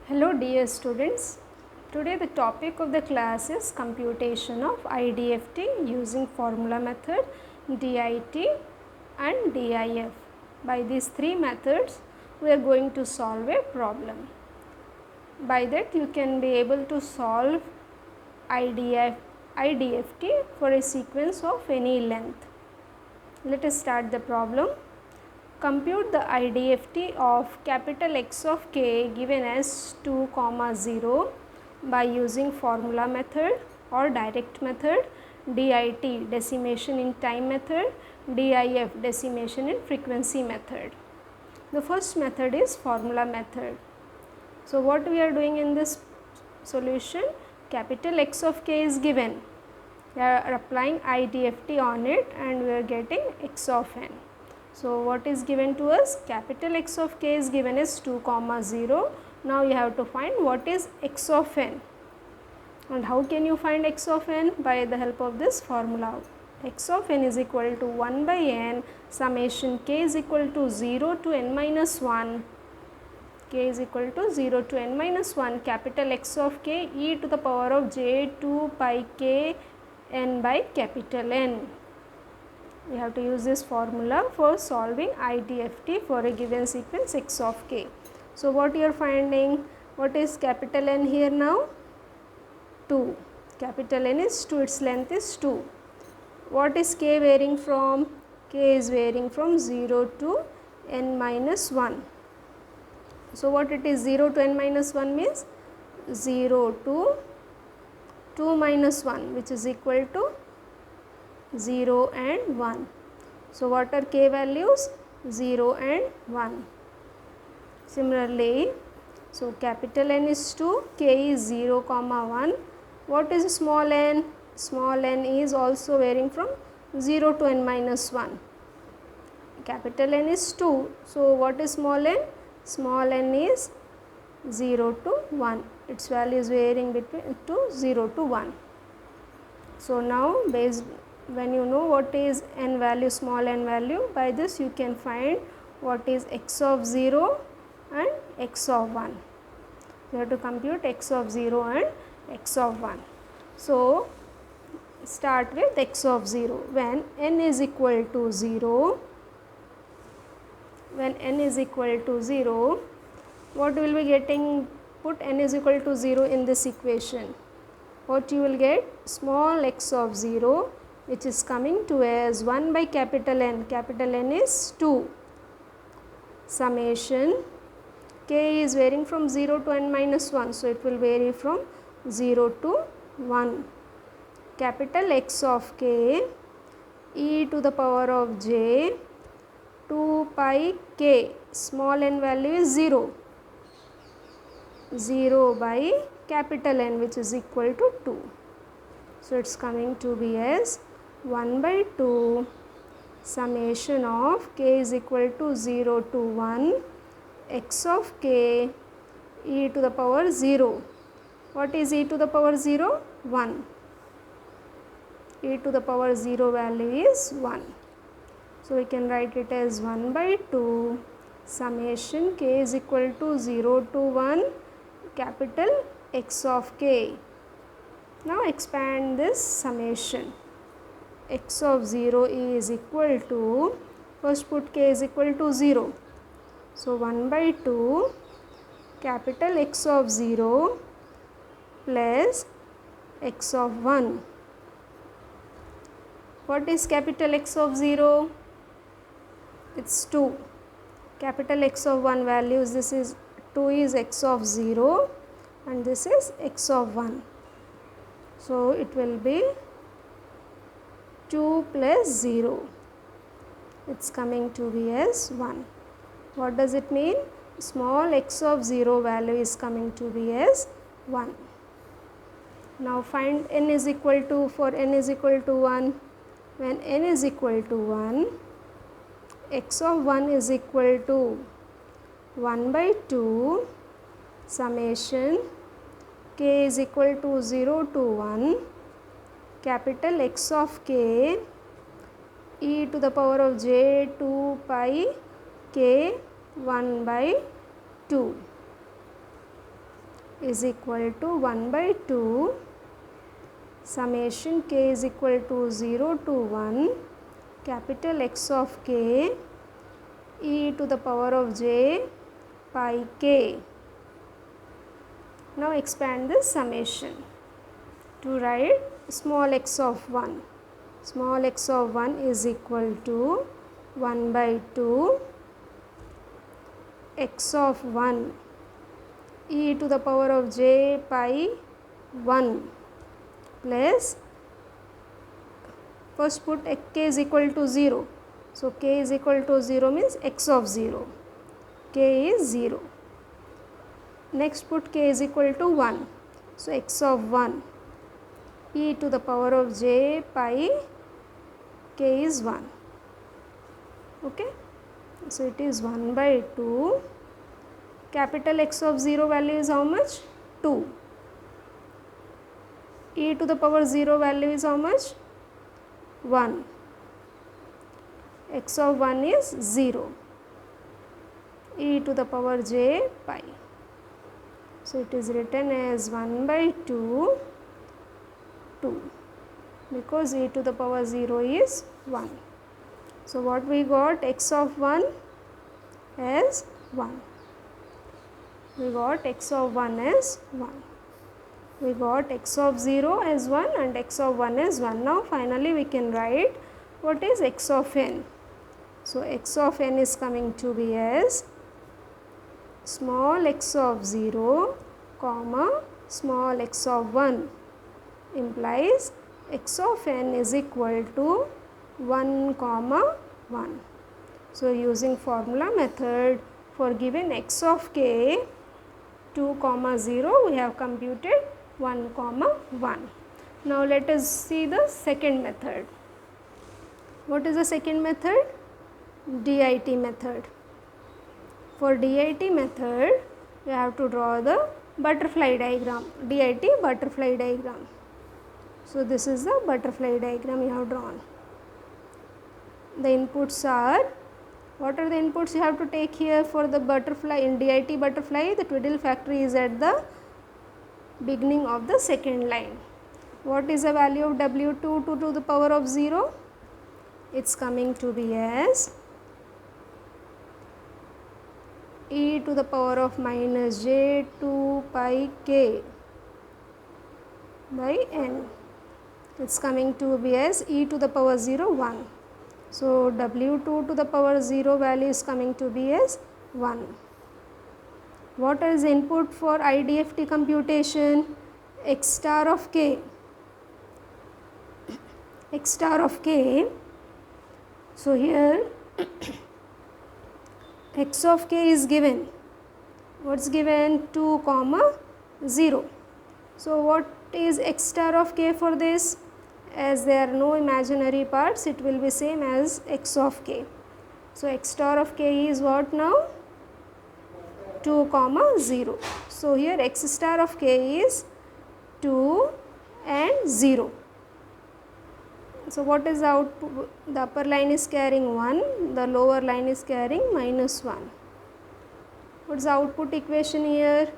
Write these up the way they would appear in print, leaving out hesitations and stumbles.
Hello dear students, today the topic of the class is computation of IDFT using formula method, DIT and DIF. By these three methods we are going to solve a problem. By that you can be able to solve IDFT for a sequence of any length. Let us start the problem. Compute the IDFT of capital X of k given as 2, 0 by using formula method or direct method, DIT decimation in time method, DIF decimation in frequency method. The first method is formula method. So, what we are doing in this solution? Capital X of k is given. We are applying IDFT on it and we are getting x of n. So, what is given to us? Capital X of k is given as 2, 0. Now, you have to find what is x of n. And how can you find x of n? By the help of this formula. X of n is equal to 1 by n summation k is equal to 0 to n minus 1. K is equal to 0 to n minus 1 capital X of k e to the power of j 2 pi k n by capital N. We have to use this formula for solving IDFT for a given sequence x of k. So, what you are finding? What is capital N here now? 2. Capital N is 2, its length is 2. What is k varying from? K is varying from 0 to n minus 1. So, what it is 0 to n minus 1 means 0 to 2 minus 1, which is equal to 0 and 1. So, what are k values? 0 and 1. Similarly, so capital N is 2, k is 0, 1. What is small n? Small n is also varying from 0 to n minus 1. Capital N is 2. So, what is small n? Small n is 0 to 1. Its value is varying between 0 to 1. So, now based when you know what is n value, small n value, by this you can find what is x of 0 and x of 1. You have to compute x of 0 and x of 1. So, start with x of 0. When n is equal to 0, what will be getting? Put n is equal to 0 in this equation. What you will get? Small x of 0, which is coming to as 1 by capital N. Capital N is 2. Summation k is varying from 0 to n minus 1. So, it will vary from 0 to 1. Capital X of k e to the power of j 2 pi k. Small n value is 0. 0 by capital N, which is equal to 2. So, it is coming to be as 1 by 2 summation of k is equal to 0 to 1 x of k e to the power 0. What is e to the power 0? 1. E to the power 0 value is 1. So, we can write it as 1 by 2 summation k is equal to 0 to 1 capital X of k. Now, expand this summation. X of 0 is equal to, first put k is equal to 0. So, 1 by 2 capital X of 0 plus x of 1. What is capital X of 0? It is 2. Capital X of 1 values, this is 2 is x of 0 and this is x of 1. So, it will be 2 plus 0. It is coming to be as 1. What does it mean? Small x of 0 value is coming to be as 1. Now, find n is equal to, for n is equal to 1. When n is equal to 1, x of 1 is equal to 1 by 2 summation k is equal to 0 to 1 capital X of k e to the power of j 2 pi k 1 by 2. is equal to 1 by 2 summation k is equal to 0 to 1 capital X of k e to the power of j pi k. Now expand this summation to write small x of 1. Small x of 1 is equal to 1 by 2 x of 1 e to the power of j pi 1 plus, first put k is equal to 0. So, k is equal to 0 means x of 0, k is 0. Next put k is equal to 1. So, x of 1 e to the power of j pi k is 1. Okay. So, it is 1 by 2. Capital X of 0 value is how much? 2. E to the power 0 value is how much? 1. X of 1 is 0. E to the power j pi. So, it is written as 1 by 2, 2, because e to the power 0 is 1. So, what we got? X of 1 as 1. We got x of 1 as 1. We got x of 0 as 1 and x of 1 as 1. Now, finally, we can write what is x of n. So, x of n is coming to be as small x of 0 comma small x of 1 implies x of n is equal to 1 comma 1. So, using formula method for given x of k 2 comma 0 we have computed 1 comma 1. Now, let us see the second method. What is the second method? DIT method. For DIT method we have to draw the butterfly diagram, DIT butterfly diagram. So, this is the butterfly diagram you have drawn. The inputs are, what are the inputs you have to take here for the butterfly? In DIT butterfly, the twiddle factor is at the beginning of the second line. What is the value of W2 to the power of 0? It is coming to be as e to the power of minus j 2 pi k by n. It is coming to be as e to the power 0 1. So, W2 to the power 0 value is coming to be as 1. What is input for IDFT computation? X star of k. X star of k. So, here x of k is given. What is given? 2 comma 0. So, what is x star of k for this? As there are no imaginary parts, it will be same as x of k. So, x star of k is what now? 2 comma 0. So, here x star of k is 2 and 0. So, what is the output? The upper line is carrying 1, the lower line is carrying minus 1. What is the output equation here?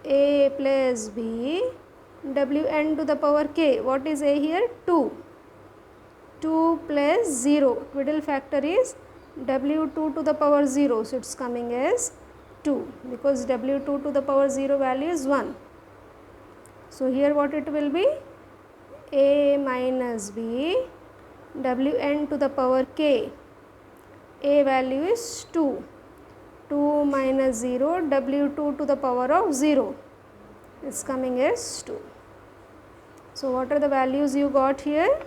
A plus b Wn to the power k. What is a here? 2. 2 plus 0. Twiddle factor is W2 to the power 0. So, it is coming as 2 because W2 to the power 0 value is 1. So, here what it will be? A minus b Wn to the power k. A value is 2. 2 minus 0 W2 to the power of 0 is coming as 2. So, what are the values you got here?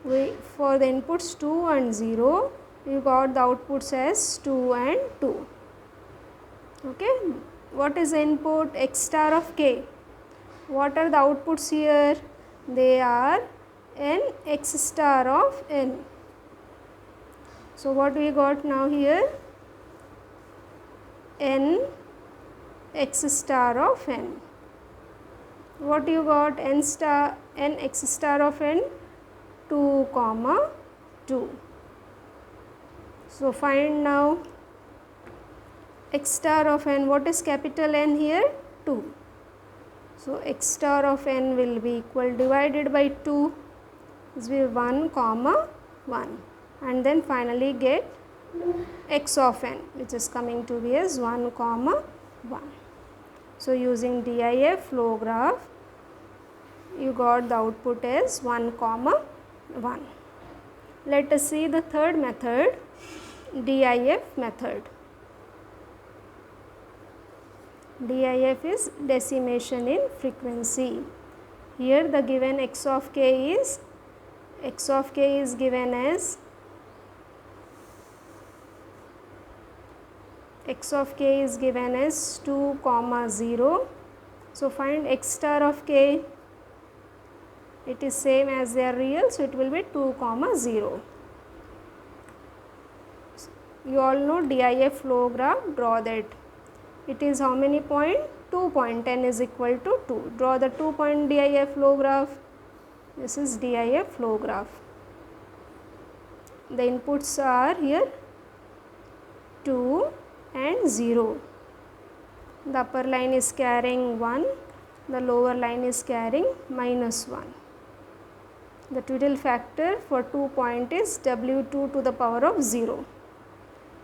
For the inputs 2 and 0, you got the outputs as 2 and 2. Okay. What is the input? X star of k. What are the outputs here? They are n x star of n. So, what we got now here? N x star of n. What you got? N x star of n 2 comma 2. So, find now x star of n, what is capital N here? 2. So x star of n will be equal, divided by 2 is 1 comma 1, and then finally get x of n, which is coming to be as 1 comma 1. So using DIF flow graph, you got the output as 1 comma 1. Let us see the third method, DIF method. DIF is decimation in frequency. Here the given x of k is given as x of k is given as 2 comma 0. So find x star of k. It is same as they are real, so it will be 2 comma 0. You all know DIF flow graph, draw that. It is how many point? 2 point, n is equal to 2. Draw the 2 point DIF flow graph. This is DIF flow graph. The inputs are here 2 and 0. The upper line is carrying 1, the lower line is carrying minus 1. The twiddle factor for 2 point is W2 to the power of 0.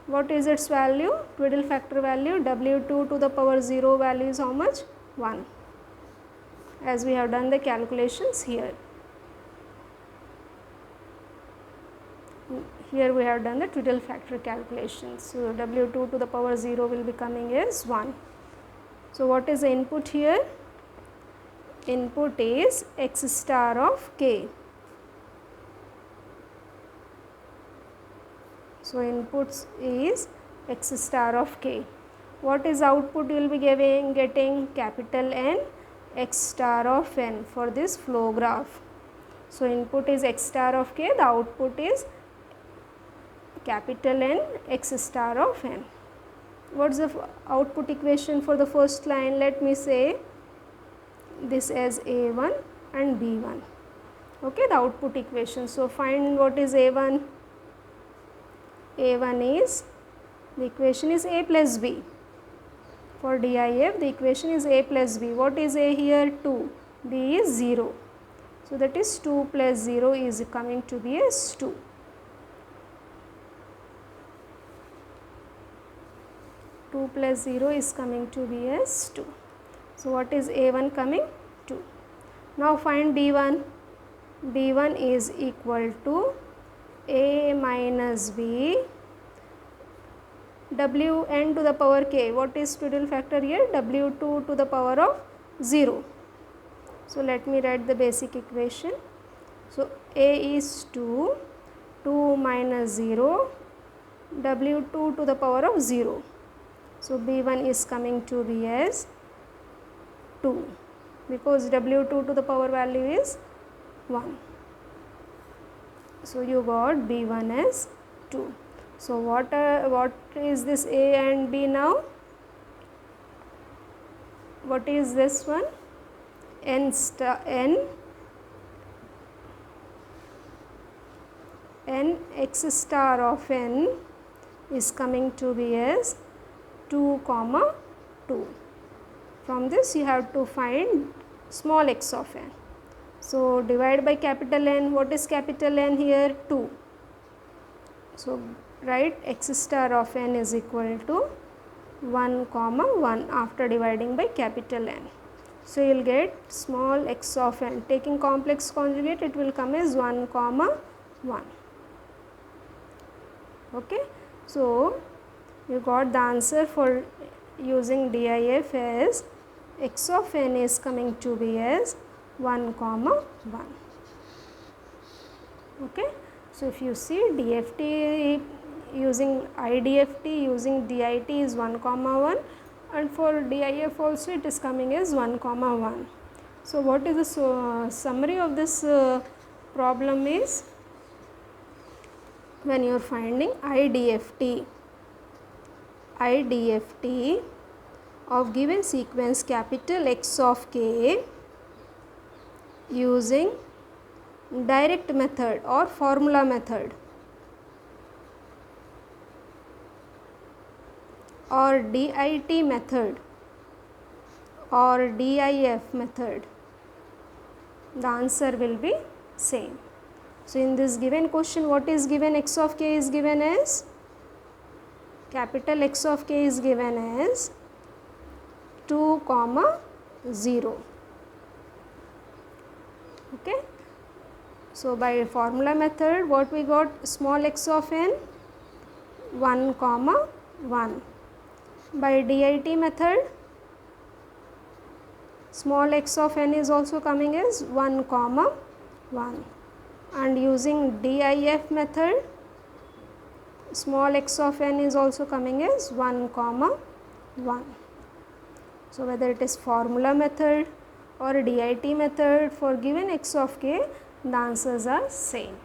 What is its value? Twiddle factor value, W2 to the power 0 value is how much? 1, as we have done the calculations here. Here we have done the twiddle factor calculations. So W2 to the power 0 will be coming as 1. So what is the input here? Input is x star of k. So inputs is x star of k. What is output? You will be getting capital N x star of n for this flow graph. So input is x star of k, the output is capital N x star of n. What is the output equation for the first line? Let me say this as A1 and B1. Okay, the output equation. So find what is A1. A1 is, the equation is A plus B. For DIF, the equation is A plus B. What is A here? 2. B is 0. So that is 2 plus 0 is coming to be as 2. Plus 0 is coming to be as 2. So what is A1 coming? 2. Now find B1. B1 is equal to A minus B Wn to the power k. What is twiddle factor here? W2 to the power of 0. So let me write the basic equation. So A is 2, 2 minus 0, W2 to the power of 0. So B1 is coming to be as 2, because W2 to the power value is 1. So you got B1 as 2. So what is this A and B now? What is this one? N x star of n is coming to be as 2 comma 2. From this you have to find small x of n. So divide by capital N. What is capital N here? 2. So write x star of n is equal to 1 comma 1 after dividing by capital N. So you will get small x of n. Taking complex conjugate, it will come as 1 comma 1. Okay. So you got the answer for using DIF as x of n is coming to be as 1 comma 1. Okay. So if you see DFT using IDFT using DIT is 1 comma 1, and for DIF also it is coming as 1 comma 1. So what is the summary of this problem is, when you are finding IDFT of given sequence capital X of k using direct method or formula method. or DIT method or DIF method, the answer will be same. So, in this given question, what is given? X of k is given as, capital X of k is given as 2, 0. Okay. So, by formula method, what we got? Small x of n 1, 1. By DIT method, small x of n is also coming as 1, 1. And using DIF method, small x of n is also coming as 1, 1. So, whether it is formula method or DIT method, for given x of k, the answers are same.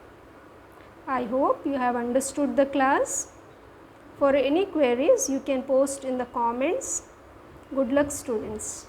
I hope you have understood the class. For any queries, you can post in the comments. Good luck, students.